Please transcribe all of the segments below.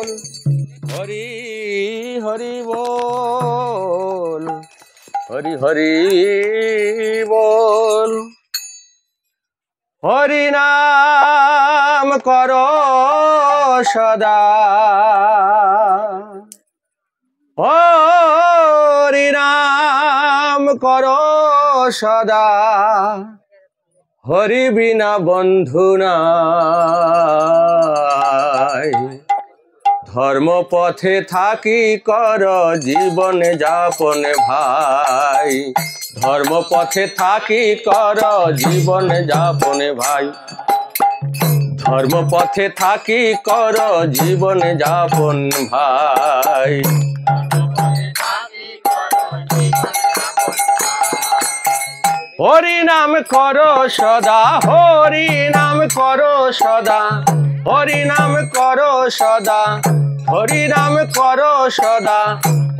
बोल हरि हरि बोल हरि हरि बोल हरि नाम करो सदा हरि नाम करो सदा हरि बिना बंधु नाई धर्म पथे थाकी कर जीवन जापन भाई धर्म पथे थाकी कर जीवन जापन भाई धर्म पथे थाकी कर जीवन जापन भाई हरि नाम करो सदा हरि नाम करो सदा हरि नाम करो सदा हरि नाम करो सदा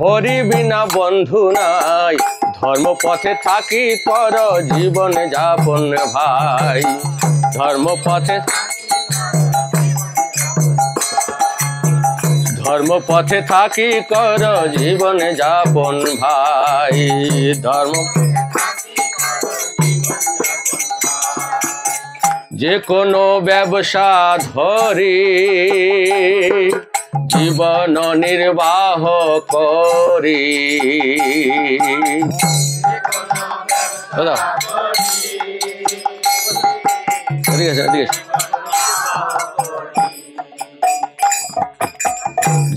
हरि बिना बंधु नाई धर्म पथे थाकी कर जीवन जापन भाई धर्म पथे थाकी कर जीवन जापन भाई धर्म जे कोनो व्यवसा धरी जीवन निर्वाह करी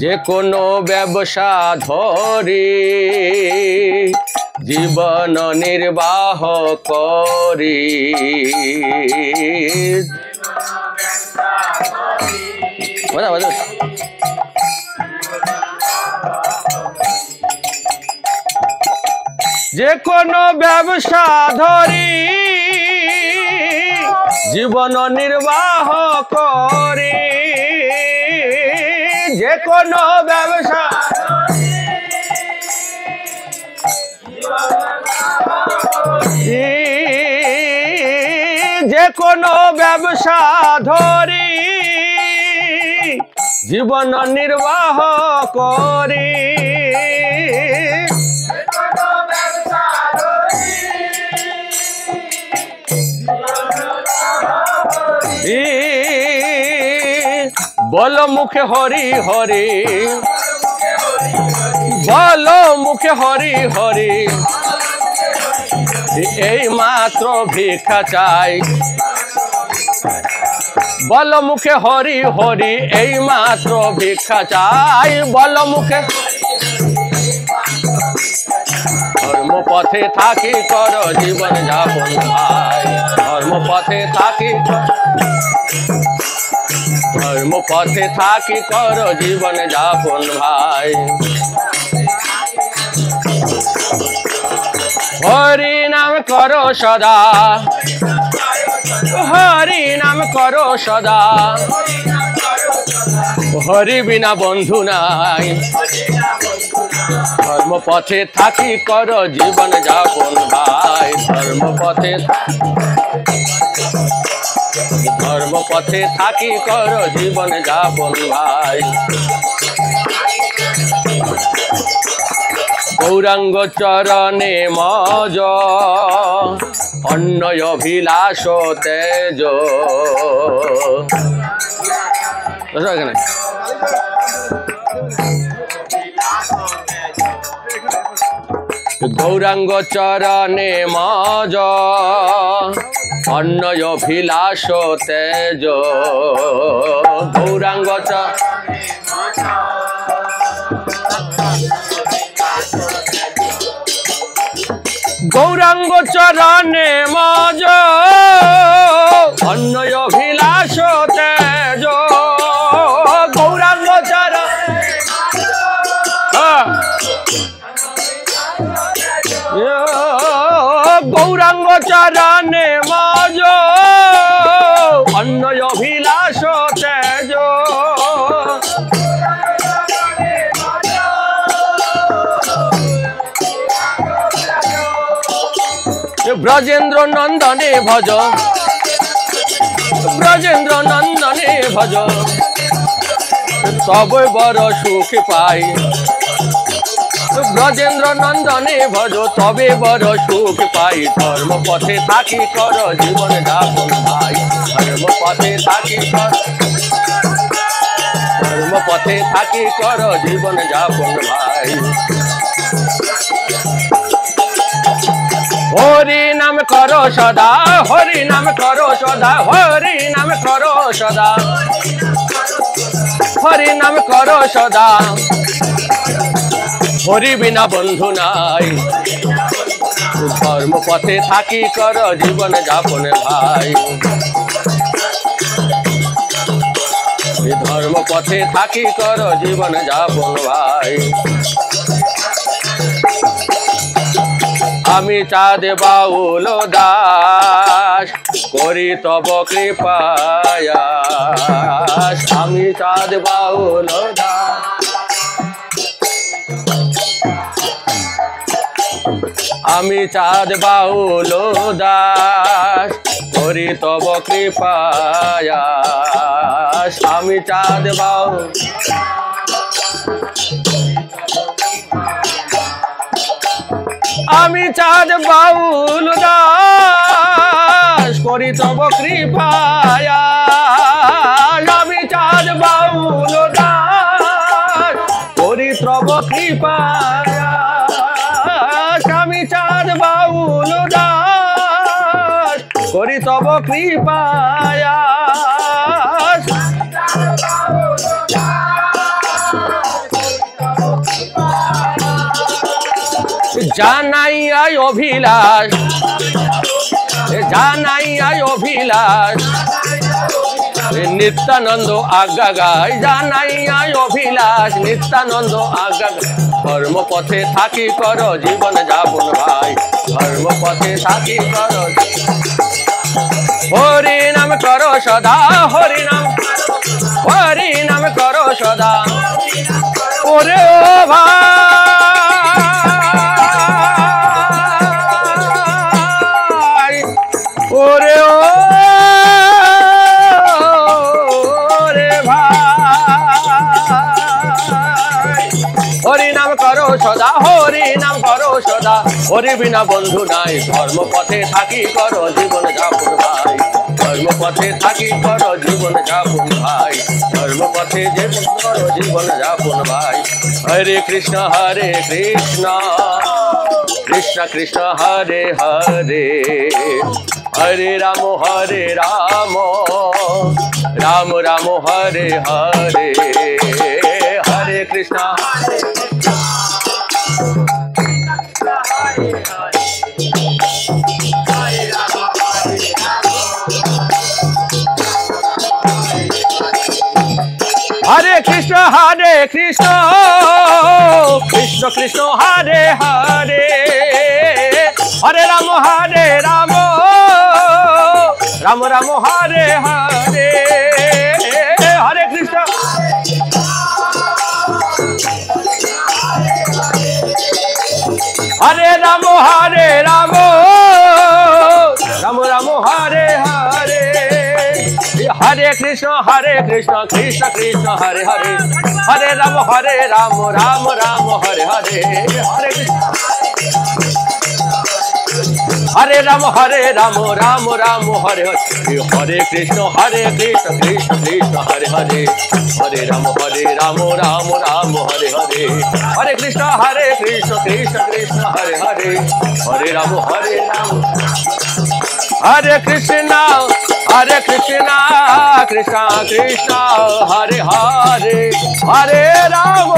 जे कोनो व्यवसा धरी जीवन निर्वाह करी जे कोनो व्यवसा धरी जीवन निर्वाह करी जे कोनो व्यवसा जे कोनो व्यवसा धरी जीवन निर्वाह करी बोल मुखे हरि हरि बोल मुखे हरि हरि এই মাত্র ভিক্ষা চাই বল মুখে হরি হরি এই মাত্র ভিক্ষা চাই বল মুখে ধর্ম পথে থাকি কর জীবন যাপন ভাই ধর্ম পথে থাকি ধর্ম পথে থাকি কর জীবন যাপন ভাই हरि नाम करो सदा हरि नाम करो सदा हरि बिना बंधु नाई धर्म पथे थाकी कर जीवन जापन भाई धर्म पथे थाकी कर जीवन जापन भाई गौरांग चरणे मज अन्नय अभिलाष तेज गौरांग चरणे मज अन्नय अभिलाष तेज गौरांग गौरांग चरणे मज अन्नय अभिलाष तेज गौरांग गौरांग चरणे मज अन्नय अभिलाष तेज ब्रजेंद्र नंदने भज ब्रजेंद्र नंदने भज তবে বড় সুখ পাই ব্রজেন্দ্র নন্দনে ভজ তবে বড় সুখ পাই ধর্ম পথে থাকি কর জীবন যাপন ভাই ধর্ম পথে থাকি কর ধর্ম পথে থাকি কর জীবন যাপন ভাই হরি নাম করো সদা হরি নাম করো সদা হরি নাম করো সদা হরি নাম করো সদা হরি বিনা বন্ধু নাই ধর্ম পথে থাকি কর জীবন যাপন ভাই ধর্ম পথে থাকি কর জীবন যাপন ভাই আমি চাঁদ বাউল দাস করি তব কৃপায়াস আমি চাঁদ বাউল দাস আমি চাঁদ বাউল দাস করি তব কৃপায়াস আমি চাঁদ বাউল আমি চাঁদ বাউল দাস করি তব কৃপায়াস আমি চাঁদ বাউল দাস করি তব কৃপায়াস আমি চাঁদ বাউল দাস করি তব কৃপায়াস জানাইয়াই অভিলাষ জানাইয়াই অভিলাষ নিত্যানন্দ আজ্ঞা গায় জানাইয়াই অভিলাষ নিত্যানন্দ আজ্ঞা ধর্ম পথে থাকি কর জীবন যাপন ভাই ধর্ম পথে থাকি কর হরি নাম করো সদা হরি নাম করো সদা ওরে ও ভাই ওরে ও রে ভাই হরি নাম করো সদা হরি নাম করো সদা হরি বিনা বন্ধু নাই ধর্ম পথে থাকি করো জীবন যাপন ভাই ধর্ম পথে থাকি করো জীবন যাপন ভাই ধর্ম পথে যে করো জীবন যাপন ভাই হরে কৃষ্ণ কৃষ্ণ কৃষ্ণ হরে হরে হরে রাম রাম রাম হরে হরে হরে কৃষ্ণ हरे कृष्ण कृष्ण कृष्ण हरे हरे हरे राम राम राम हरे हरे हरे कृष्ण हरे राम राम राम हरे हरे हरे कृष्ण कृष्ण कृष्ण हरे हरे हरे राम राम राम हरे हरे हरे कृष्ण हरे राम राम राम हरे हरे हरे कृष्ण कृष्ण कृष्ण हरे हरे हरे राम राम राम हरे हरे हरे कृष्ण कृष्ण कृष्ण हरे हरे हरे राम हरे कृष्ण कृष्ण कृष्ण हरे हरे हरे राम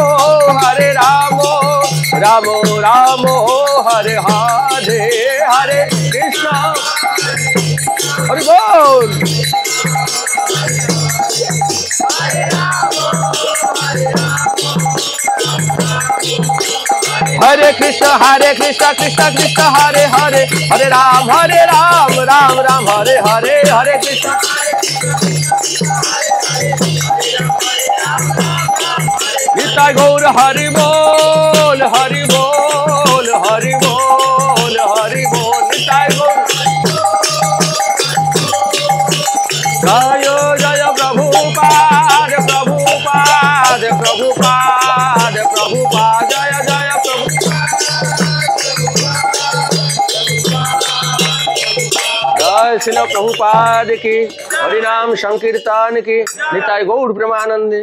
राम राम हरे हरे हरे कृष्ण हरि बोल हरे कृष्ण कृष्ण कृष्ण हरे हरे हरे राम राम राम हरे हरे हरे कृष्ण निताय गौर हरि बोल हरि बोल हरि बोल हरि बोल निताय गौर जय जय प्रभुपाद प्रभुपाद प्रभुपाद जय जय प्रभु जय श्रील प्रभुपाद की हरिनाम संकीर्तन की निताय गौर प्रेमानंदे।